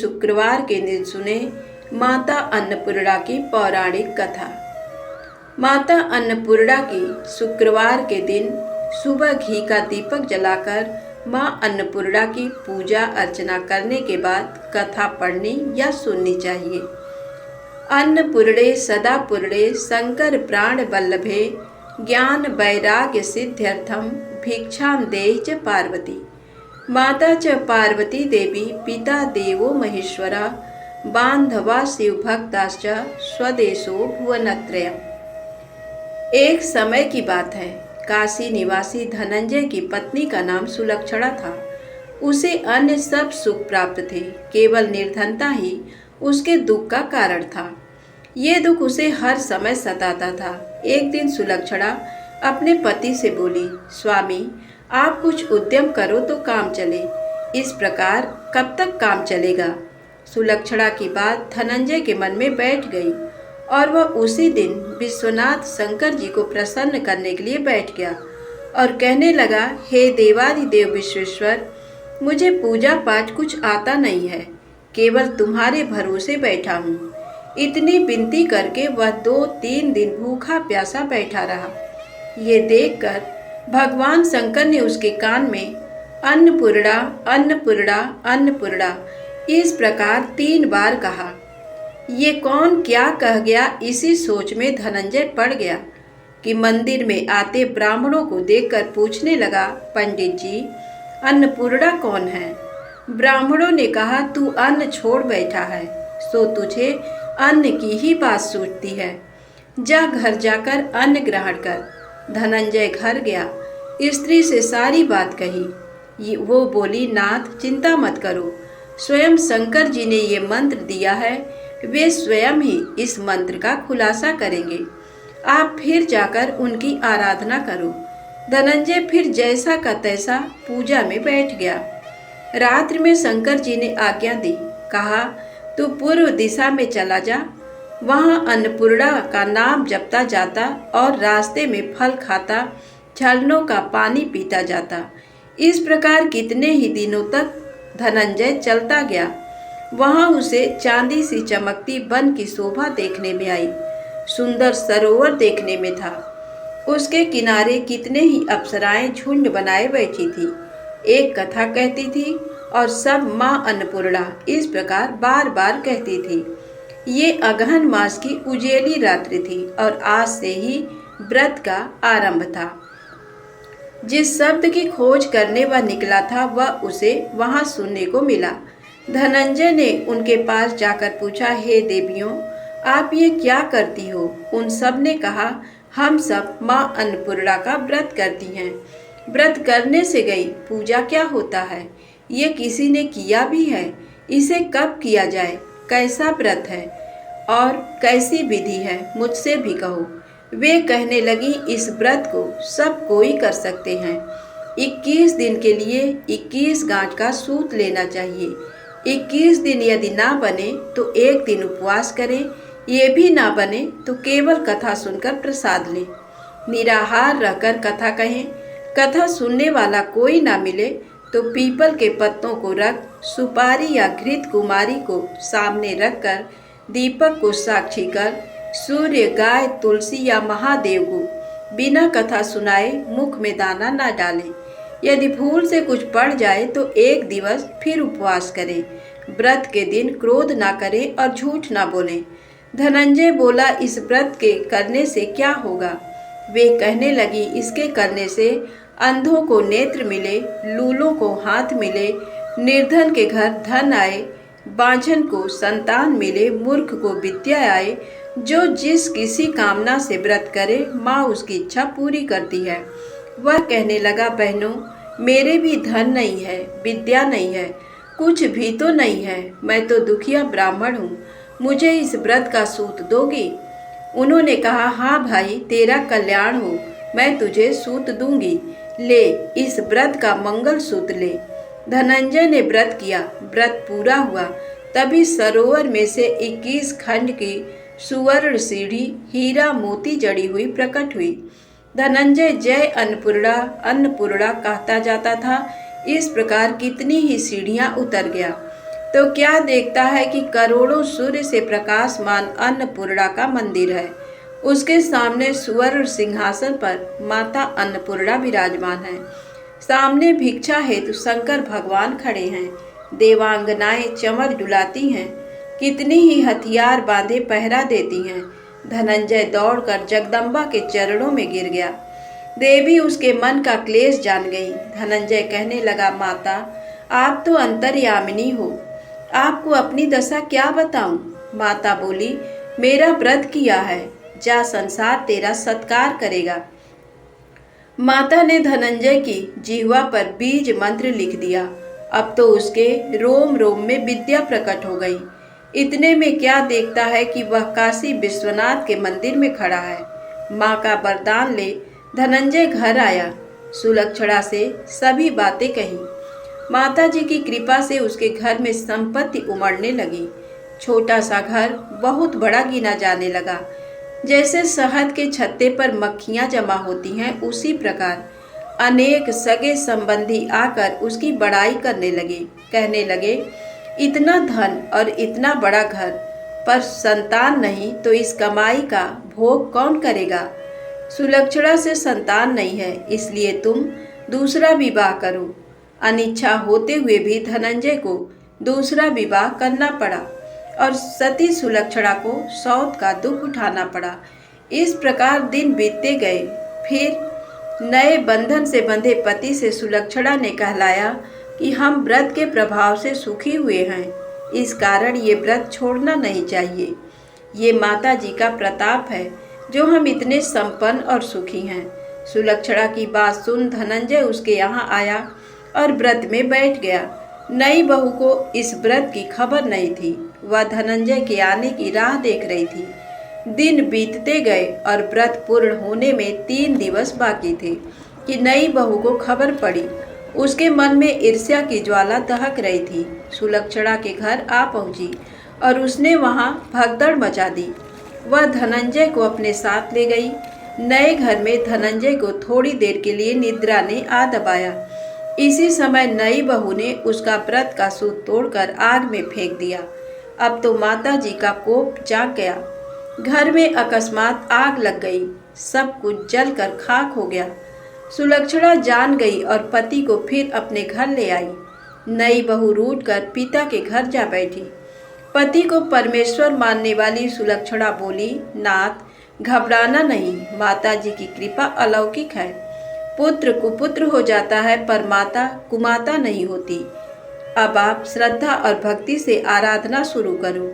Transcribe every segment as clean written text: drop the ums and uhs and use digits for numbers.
शुक्रवार के दिन सुने माता अन्नपूर्णा की पौराणिक कथा। माता अन्नपूर्णा की शुक्रवार के दिन सुबह घी का दीपक जलाकर मां अन्नपूर्णा की पूजा अर्चना करने के बाद कथा पढ़नी या सुननी चाहिए। अन्नपूर्णे सदा पूर्णे शंकर प्राण वल्लभे ज्ञान वैराग्य सिद्ध्यर्थम भिक्षाम देहि च पार्वती। माता च पार्वती देवी पिता देवो महेश्वरा बांधवा शिव भक्ताश्च स्वदेशो भुवनत्रयम्। एक समय की बात है, काशी निवासी धनंजय की पत्नी का नाम सुलक्षणा था। उसे अन्य सब सुख प्राप्त थे, केवल निर्धनता ही उसके दुख का कारण था। ये दुख उसे हर समय सताता था। एक दिन सुलक्षणा अपने पति से बोली, स्वामी आप कुछ उद्यम करो तो काम चले, इस प्रकार कब तक काम चलेगा। सुलक्षणा की बात धनंजय के मन में बैठ गई और वह उसी दिन विश्वनाथ शंकर जी को प्रसन्न करने के लिए बैठ गया और कहने लगा, हे देवादिदेव विश्वेश्वर, मुझे पूजा पाठ कुछ आता नहीं है, केवल तुम्हारे भरोसे बैठा हूँ। इतनी विनती करके वह 2-3 दिन भूखा प्यासा बैठा रहा। ये देखकर भगवान शंकर ने उसके कान में अन्नपूर्णा अन्नपूर्णा अन्नपूर्णा इस प्रकार 3 बार कहा। ये कौन क्या कह गया, इसी सोच में धनंजय पड़ गया कि मंदिर में आते ब्राह्मणों को देखकर पूछने लगा, पंडित जी अन्नपूर्णा कौन है। ब्राह्मणों ने कहा, तू अन्न छोड़ बैठा है, सो तुझे अन्न की ही बात सूझती है, जा घर जाकर अन्न ग्रहण कर। धनंजय घर गया, स्त्री से सारी बात कही। वो बोली, नाथ चिंता मत करो, स्वयं शंकर जी ने ये मंत्र दिया है, वे स्वयं ही इस मंत्र का खुलासा करेंगे, आप फिर जाकर उनकी आराधना करो। धनंजय फिर जैसा का तैसा पूजा में बैठ गया। रात्रि में शंकर जी ने आज्ञा दी, कहा तू पूर्व दिशा में चला जा, वहाँ अन्नपूर्णा का नाम जपता जाता और रास्ते में फल खाता, झरनों का पानी पीता जाता। इस प्रकार कितने ही दिनों तक धनंजय चलता गया। वहाँ उसे चांदी सी चमकती वन की शोभा देखने में आई। सुंदर सरोवर देखने में था। उसके किनारे कितने ही अप्सराएं झुंड बनाए बैठी थी, एक कथा कहती थी और सब माँ अन्नपूर्णा इस प्रकार बार बार कहती थी। ये अगहन मास की उजेली रात्रि थी और आज से ही व्रत का आरंभ था। जिस शब्द की खोज करने वह निकला था, वह उसे वहां सुनने को मिला। धनंजय ने उनके पास जाकर पूछा, हे देवियों आप ये क्या करती हो। उन सब ने कहा, हम सब माँ अन्नपूर्णा का व्रत करती हैं। व्रत करने से गई, पूजा क्या होता है, ये किसी ने किया भी है, इसे कब किया जाए, कैसा व्रत है और कैसी विधि है, मुझसे भी कहो। वे कहने लगी, इस व्रत को सब कोई कर सकते हैं। 21 दिन के लिए 21 गांठ का सूत लेना चाहिए। 21 दिन यदि ना बने तो 1 दिन उपवास करें, ये भी ना बने तो केवल कथा सुनकर प्रसाद लें। निराहार रहकर कथा कहें। कथा सुनने वाला कोई ना मिले तो पीपल के पत्तों को रख, सुपारी या घृत कुमारी को सामने रखकर, दीपक को साक्षी कर, सूर्य, गाय, तुलसी या महादेव को बिना कथा सुनाए मुख में दाना ना डालें। यदि भूल से कुछ पड़ जाए तो 1 दिवस फिर उपवास करें। व्रत के दिन क्रोध ना करें और झूठ ना बोलें। धनंजय बोला, इस व्रत के करने से क्या होगा। वे कहने लगी, इसके करने से अंधों को नेत्र मिले, लूलों को हाथ मिले, निर्धन के घर धन आए, बांझन को संतान मिले, मूर्ख को विद्या आए। जो जिस किसी कामना से व्रत करे, माँ उसकी इच्छा पूरी करती है। वह कहने लगा, बहनों मेरे भी धन नहीं है, विद्या नहीं है, कुछ भी तो नहीं है, मैं तो दुखिया ब्राह्मण हूँ, मुझे इस व्रत का सूत दोगी। उन्होंने कहा, हाँ भाई तेरा कल्याण हो, मैं तुझे सूत दूंगी, ले इस व्रत का मंगल सूत ले। धनंजय ने व्रत किया। व्रत पूरा हुआ तभी सरोवर में से 21 खंड की सुवर्ण सीढ़ी हीरा मोती जड़ी हुई प्रकट हुई। धनंजय जय अन्नपूर्णा अन्नपूर्णा कहता जाता था। इस प्रकार कितनी ही सीढ़ियां उतर गया। तो क्या देखता है कि करोड़ों सूर्य से प्रकाशमान अन्नपूर्णा का मंदिर है। उसके सामने सुवर्ण सिंहासन पर माता अन्नपूर्णा विराजमान है। सामने भिक्षा हेतु शंकर भगवान खड़े हैं। देवांगनाएं चमर डुलाती हैं। कितनी ही हथियार बांधे पहरा देती हैं। धनंजय दौड़कर जगदम्बा के चरणों में गिर गया। देवी उसके मन का क्लेश जान गई। धनंजय कहने लगा, माता आप तो अंतर्यामिनी हो, आपको अपनी दशा क्या बताऊं। माता बोली, मेरा व्रत किया है, जा संसार तेरा सत्कार करेगा। माता ने धनंजय की जिह्वा पर बीज मंत्र लिख दिया। अब तो उसके रोम रोम में विद्या प्रकट हो गई। इतने में क्या देखता है कि वह काशी विश्वनाथ के मंदिर में खड़ा है। माँ का वरदान ले धनंजय घर आया। सुलक्षणा से सभी बातें कही। माता जी की कृपा से उसके घर में संपत्ति उमड़ने लगी। छोटा सा घर बहुत बड़ा गिना जाने लगा। जैसे शहद के छत्ते पर मक्खियां जमा होती हैं, उसी प्रकार अनेक सगे संबंधी आकर उसकी बड़ाई करने लगे। कहने लगे, इतना धन और इतना बड़ा घर, पर संतान नहीं तो इस कमाई का भोग कौन करेगा। सुलक्षणा से संतान नहीं है, इसलिए तुम दूसरा विवाह करो। अनिच्छा होते हुए भी धनंजय को दूसरा विवाह करना पड़ा और सती सुलक्षणा को सौत का दुख उठाना पड़ा। इस प्रकार दिन बीतते गए। फिर नए बंधन से बंधे पति से सुलक्षणा ने कहलाया कि हम व्रत के प्रभाव से सुखी हुए हैं, इस कारण ये व्रत छोड़ना नहीं चाहिए। ये माता जी का प्रताप है जो हम इतने संपन्न और सुखी हैं। सुलक्षणा की बात सुन धनंजय उसके यहाँ आया और व्रत में बैठ गया। नई बहू को इस व्रत की खबर नहीं थी। वह धनंजय के आने की राह देख रही थी। दिन बीतते गए और व्रत पूर्ण होने में 3 दिवस बाकी थे कि नई बहू को खबर पड़ी। उसके मन में ईर्ष्या की ज्वाला दहक रही थी। सुलक्षणा के घर आ पहुंची और उसने वहां भगदड़ मचा दी। वह धनंजय को अपने साथ ले गई। नए घर में धनंजय को थोड़ी देर के लिए निद्रा ने आ दबाया। इसी समय नई बहू ने उसका व्रत का सूत तोड़कर आग में फेंक दिया। अब तो माता जी का कोप जाग गया। घर में अकस्मात आग लग गई। सब कुछ जलकर खाक हो गया। सुलक्षणा जान गई और पति को फिर अपने घर ले आई। नई बहू रूठकर पिता के घर जा बैठी। पति को परमेश्वर मानने वाली सुलक्षणा बोली, नाथ घबराना नहीं, माता जी की कृपा अलौकिक है। पुत्र कुपुत्र हो जाता है पर माता कुमाता नहीं होती। अब आप श्रद्धा और भक्ति से आराधना शुरू करो,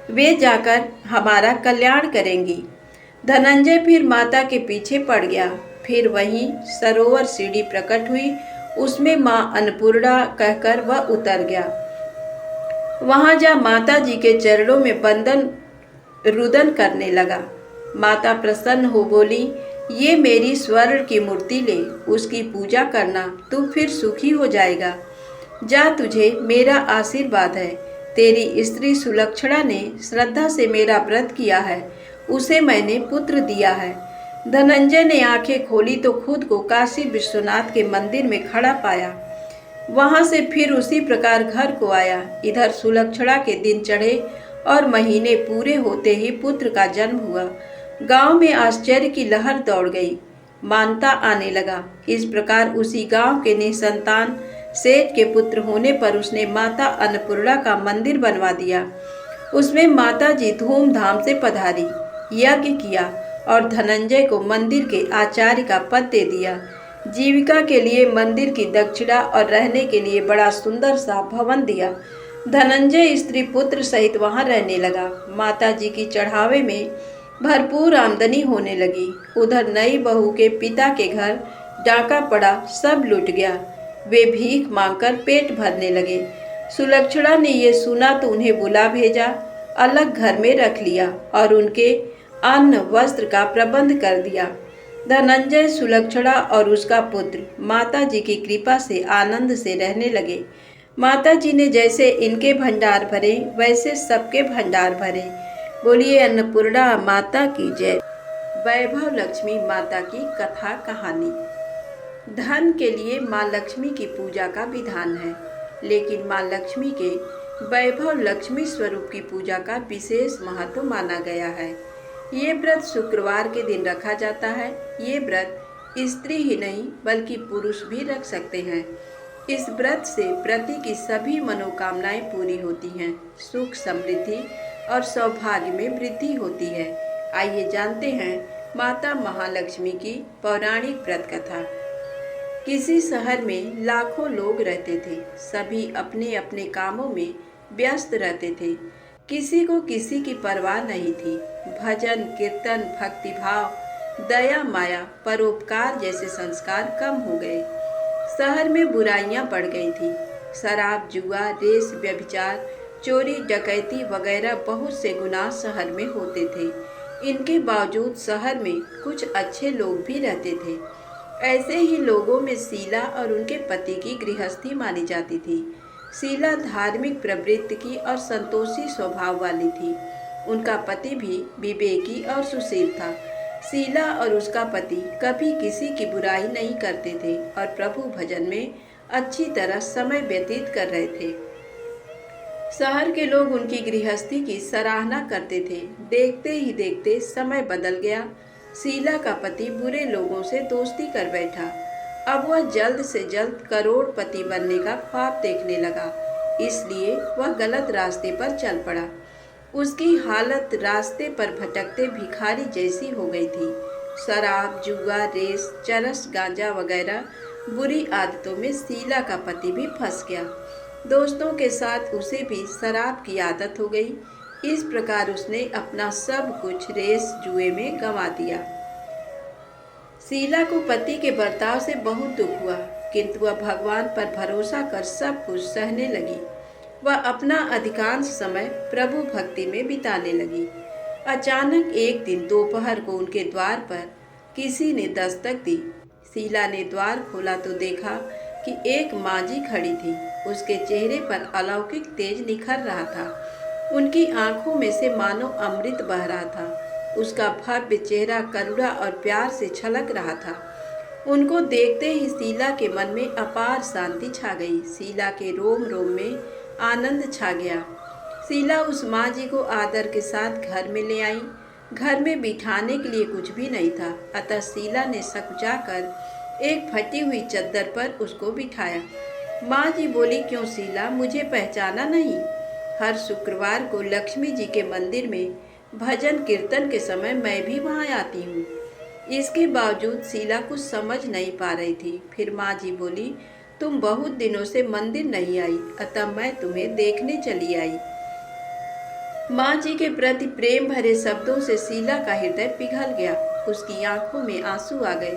वे जाकर हमारा कल्याण करेंगी। धनंजय फिर माता के पीछे पड़ गया। फिर वहीं सरोवर सीढ़ी प्रकट हुई, उसमें माँ अन्नपूर्णा कहकर वह उतर गया। वहां जा माता जी के चरणों में बंदन रुदन करने लगा। माता प्रसन्न हो बोली, ये मेरी स्वर्ण की मूर्ति ले, उसकी पूजा करना, तू फिर सुखी हो जाएगा। जा, तुझे मेरा आशीर्वाद है। तेरी स्त्री सुलक्षणा ने श्रद्धा से मेरा व्रत किया है, उसे मैंने पुत्र दिया है। धनंजय ने आंखें खोली तो खुद को काशी विश्वनाथ के मंदिर में खड़ा पाया। वहां से फिर उसी प्रकार घर को आया। इधर सुलक्षणा के दिन चढ़े और महीने पूरे होते ही पुत्र का जन्म हुआ। गांव में आश्चर्य की लहर दौड़ गई। मानता आने लगा। इस प्रकार उसी गांव के निसंतान सेठ के पुत्र होने पर उसने माता अन्नपूर्णा का मंदिर बनवा दिया। उसमें माता जी धूमधाम से पधारी, यज्ञ किया और धनंजय को मंदिर के आचार्य का पद दे दिया। जीविका के लिए मंदिर की दक्षिणा और रहने के लिए बड़ा सुंदर सा भवन दिया। धनंजय स्त्री पुत्र सहित वहां रहने लगा। माता जी की चढ़ावे में भरपूर आमदनी होने लगी। उधर नई बहू के पिता के घर डाका पड़ा, सब लूट गया। वे भीख मांगकर पेट भरने लगे। सुलक्षणा ने ये सुना तो उन्हें बुला भेजा, अलग घर में रख लिया और उनके अन्न वस्त्र का प्रबंध कर दिया। धनंजय, सुलक्षणा और उसका पुत्र माता जी की कृपा से आनंद से रहने लगे। माता जी ने जैसे इनके भंडार भरे वैसे सबके भंडार भरे। बोलिए अन्नपूर्णा माता की जय। वैभव लक्ष्मी माता की कथा कहानी। धन के लिए माँ लक्ष्मी की पूजा का विधान है, लेकिन माँ लक्ष्मी के वैभव लक्ष्मी स्वरूप की पूजा का विशेष महत्व माना गया है। ये व्रत शुक्रवार के दिन रखा जाता है। ये व्रत स्त्री ही नहीं बल्कि पुरुष भी रख सकते हैं। इस व्रत से पति की सभी मनोकामनाएं पूरी होती हैं, सुख समृद्धि और सौभाग्य में वृद्धि होती है। आइए जानते हैं माता महालक्ष्मी की पौराणिक व्रत कथा। किसी शहर में लाखों लोग रहते थे। सभी अपने अपने कामों में व्यस्त रहते थे। किसी को किसी की परवाह नहीं थी। भजन कीर्तन भक्तिभाव दया माया परोपकार जैसे संस्कार कम हो गए। शहर में बुराइयां बढ़ गई थी। शराब जुआ रेस व्यभिचार चोरी डकैती वगैरह बहुत से गुनाह शहर में होते थे। इनके बावजूद शहर में कुछ अच्छे लोग भी रहते थे। ऐसे ही लोगों में शीला और उनके पति की गृहस्थी मानी जाती थी। शीला धार्मिक प्रवृत्ति की और संतोषी स्वभाव वाली थी। उनका पति भी विवेकी और सुशील था। शीला और उसका पति कभी किसी की बुराई नहीं करते थे और प्रभु भजन में अच्छी तरह समय व्यतीत कर रहे थे। शहर के लोग उनकी गृहस्थी की सराहना करते थे। देखते ही देखते समय बदल गया। शीला का पति बुरे लोगों से दोस्ती कर बैठा। अब वह जल्द से जल्द करोड़पति बनने का ख्वाब देखने लगा, इसलिए वह गलत रास्ते पर चल पड़ा। उसकी हालत रास्ते पर भटकते भिखारी जैसी हो गई थी। शराब जुआ रेस चरस गांजा वगैरह बुरी आदतों में शीला का पति भी फंस गया। दोस्तों के साथ उसे भी शराब की आदत हो गई। इस प्रकार उसने अपना सब कुछ रेस जुए में गंवा दिया। शीला को पति के बर्ताव से बहुत दुख हुआ, किंतु वह भगवान पर भरोसा कर सब कुछ सहने लगी। वह अपना अधिकांश समय प्रभु भक्ति में बिताने लगी। अचानक एक दिन दोपहर को उनके द्वार पर किसी ने दस्तक दी। शीला ने द्वार खोला तो देखा कि एक मांझी खड़ी थी। उसके चेहरे पर अलौकिक तेज निखर रहा था। उनकी आंखों में से मानो अमृत बह रहा था। उसका भव्य चेहरा करुणा और प्यार से छलक रहा था। उनको देखते ही शीला के मन में अपार शांति छा गई। शीला के रोम रोम में आनंद छा गया। शीला उस माँ जी को आदर के साथ घर में ले आई। घर में बिठाने के लिए कुछ भी नहीं था, अतः शीला ने सकुचाकर एक फटी हुई चद्दर पर उसको बिठाया। माँ जी बोली, क्यों शीला, मुझे पहचाना नहीं? हर शुक्रवार को लक्ष्मी जी के मंदिर में भजन कीर्तन के समय मैं भी वहाँ आती हूँ। इसके बावजूद शीला कुछ समझ नहीं पा रही थी। फिर माँ जी बोली, तुम बहुत दिनों से मंदिर नहीं आई, अतः मैं तुम्हें देखने चली आई। माँ जी के प्रति प्रेम भरे शब्दों से शीला का हृदय पिघल गया। उसकी आंखों में आंसू आ गए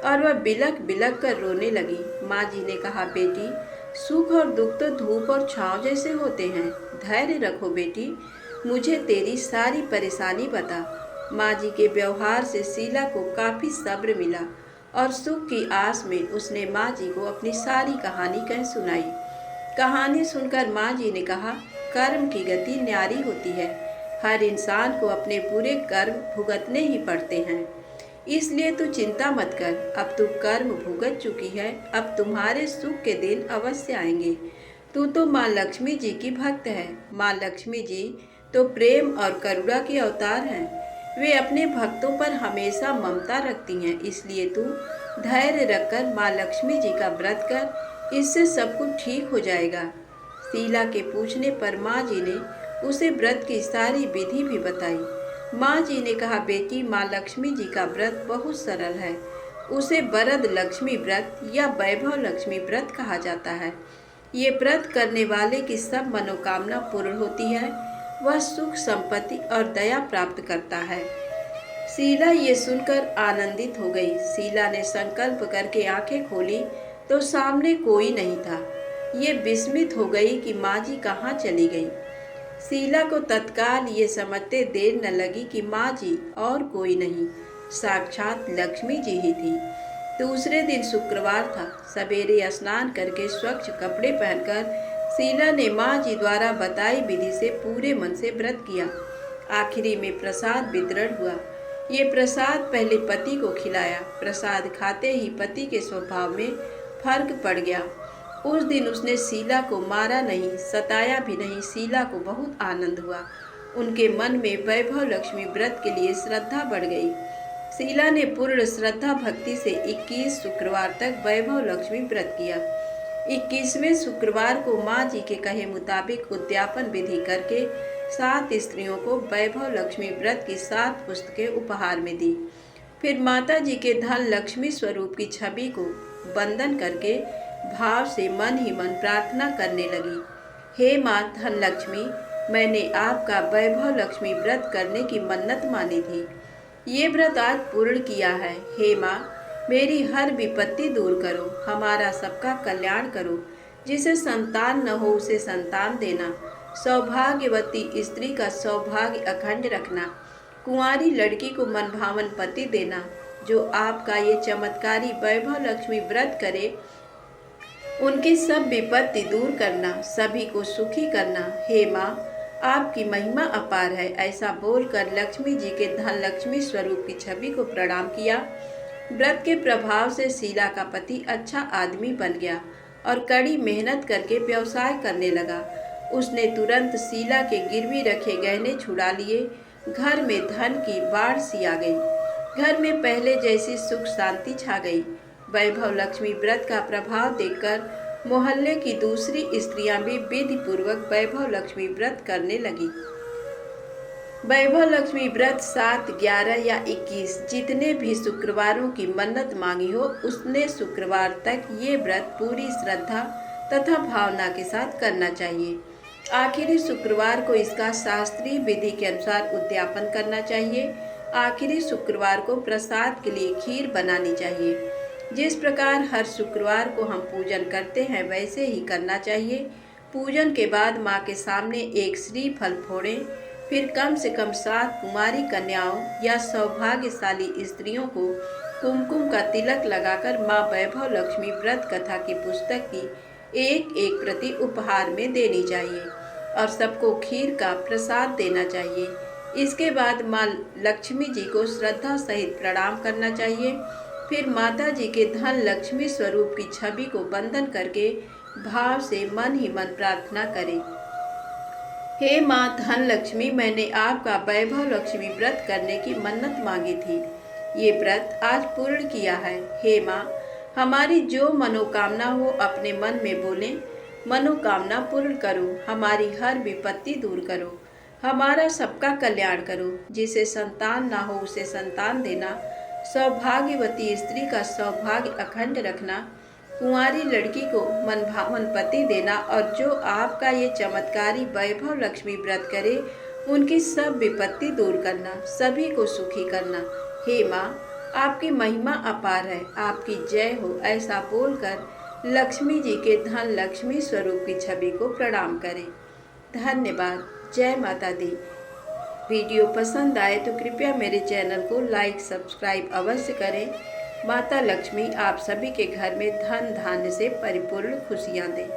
और वह बिलक बिलक कर रोने लगी। माँ जी ने कहा, बेटी, सुख और दुख तो धूप और छांव जैसे होते हैं। धैर्य रखो बेटी, मुझे तेरी सारी परेशानी बता। माँ जी के व्यवहार से शीला को काफी सब्र मिला और सुख की आस में उसने माँ जी को अपनी सारी कहानी कह सुनाई। कहानी सुनकर माँ जी ने कहा, कर्म की गति न्यारी होती है। हर इंसान को अपने बुरे कर्म भुगतने ही पड़ते हैं, इसलिए तू चिंता मत कर। अब तू कर्म भुगत चुकी है, अब तुम्हारे सुख के दिन अवश्य आएंगे। तू तो माँ लक्ष्मी जी की भक्त है। माँ लक्ष्मी जी तो प्रेम और करुणा के अवतार हैं। वे अपने भक्तों पर हमेशा ममता रखती हैं, इसलिए तू धैर्य रखकर माँ लक्ष्मी जी का व्रत कर, इससे सब कुछ ठीक हो जाएगा। शीला के पूछने पर माँ जी ने उसे व्रत की सारी विधि भी बताई। माँ जी ने कहा, बेटी, माँ लक्ष्मी जी का व्रत बहुत सरल है। उसे वरद लक्ष्मी व्रत या वैभव लक्ष्मी व्रत कहा जाता है। ये व्रत करने वाले की सब मनोकामना पूर्ण होती है। वह सुख संपत्ति और दया प्राप्त करता है। शीला ये सुनकर आनंदित हो गई। शीला ने संकल्प करके आंखें खोली तो सामने कोई नहीं था। ये विस्मित हो गई कि माँ जी कहाँ चली गई। शीला को तत्काल ये समझते देर न लगी कि माँ जी और कोई नहीं, साक्षात लक्ष्मी जी ही थी। दूसरे दिन शुक्रवार था। सवेरे स्नान करके स्वच्छ कपड़े पहनकर शीला ने माँ जी द्वारा बताई विधि से पूरे मन से व्रत किया। आखिरी में प्रसाद वितरण हुआ। ये प्रसाद पहले पति को खिलाया। प्रसाद खाते ही पति के स्वभाव में फर्क पड़ गया। उस दिन उसने शीला को मारा नहीं, सताया भी नहीं। शीला को बहुत आनंद हुआ। उनके मन में वैभव लक्ष्मी व्रत के लिए श्रद्धा बढ़ गई। शीला ने पूर्ण श्रद्धा भक्ति से 21 शुक्रवार तक वैभव लक्ष्मी व्रत किया। 21वें शुक्रवार को माँ जी के कहे मुताबिक उद्यापन विधि करके 7 स्त्रियों को वैभव लक्ष्मी व्रत की 7 पुस्तकें उपहार में दी। फिर माता जी के धन लक्ष्मी स्वरूप की छवि को वंदन करके भाव से मन ही मन प्रार्थना करने लगी। हे माँ धन लक्ष्मी, मैंने आपका वैभव लक्ष्मी व्रत करने की मन्नत मानी थी। ये व्रत आज पूर्ण किया है। हे माँ, मेरी हर विपत्ति दूर करो, हमारा सबका कल्याण करो। जिसे संतान न हो उसे संतान देना, सौभाग्यवती स्त्री का सौभाग्य अखंड रखना, कुंवारी लड़की को मनभावन पति देना। जो आपका ये चमत्कारी वैभव लक्ष्मी व्रत करे उनकी सब विपत्ति दूर करना, सभी को सुखी करना। हे माँ, आपकी महिमा अपार है। ऐसा बोलकर लक्ष्मी जी के धन लक्ष्मी स्वरूप की छवि को प्रणाम किया। व्रत के प्रभाव से शीला का पति अच्छा आदमी बन गया और कड़ी मेहनत करके व्यवसाय करने लगा। उसने तुरंत शीला के गिरवी रखे गहने छुड़ा लिए। घर में धन की बाढ़ सी आ गई। घर में पहले जैसी सुख शांति छा गई। वैभव लक्ष्मी व्रत का प्रभाव देखकर मोहल्ले की दूसरी स्त्रियां भी विधि पूर्वक वैभव लक्ष्मी व्रत करने लगी। वैभव लक्ष्मी व्रत 7, 11 या 21 जितने भी शुक्रवारों की मन्नत मांगी हो, उसने शुक्रवार तक ये व्रत पूरी श्रद्धा तथा भावना के साथ करना चाहिए। आखिरी शुक्रवार को इसका शास्त्रीय विधि के अनुसार उद्यापन करना चाहिए। आखिरी शुक्रवार को प्रसाद के लिए खीर बनानी चाहिए। जिस प्रकार हर शुक्रवार को हम पूजन करते हैं वैसे ही करना चाहिए। पूजन के बाद माँ के सामने एक श्रीफल फोड़ें। फिर कम से कम 7 कुमारी कन्याओं या सौभाग्यशाली स्त्रियों को कुमकुम का तिलक लगाकर माँ वैभव लक्ष्मी व्रत कथा की पुस्तक की एक एक प्रति उपहार में देनी चाहिए और सबको खीर का प्रसाद देना चाहिए। इसके बाद माँ लक्ष्मी जी को श्रद्धा सहित प्रणाम करना चाहिए। फिर माता जी के धन लक्ष्मी स्वरूप की छवि को वंदन करके भाव से मन ही मन प्रार्थना करें। हे माँ धन लक्ष्मी, मैंने आपका वैभव लक्ष्मी व्रत करने की मन्नत मांगी थी। ये व्रत आज पूर्ण किया है। हे माँ, हमारी जो मनोकामना हो अपने मन में बोलें। मनोकामना पूर्ण करो, हमारी हर विपत्ति दूर करो, हमारा सबका कल्याण करो। जिसे संतान ना हो उसे संतान देना, सौभाग्यवती स्त्री का सौभाग्य अखंड रखना, कुंवारी लड़की को मनभावन पति देना और जो आपका ये चमत्कारी वैभव लक्ष्मी व्रत करे उनकी सब विपत्ति दूर करना, सभी को सुखी करना। हे माँ, आपकी महिमा अपार है, आपकी जय हो। ऐसा बोलकर लक्ष्मी जी के धन लक्ष्मी स्वरूप की छवि को प्रणाम करें। धन्यवाद। जय माता दी। वीडियो पसंद आए तो कृपया मेरे चैनल को लाइक सब्सक्राइब अवश्य करें। माता लक्ष्मी आप सभी के घर में धन धान्य से परिपूर्ण खुशियाँ दें।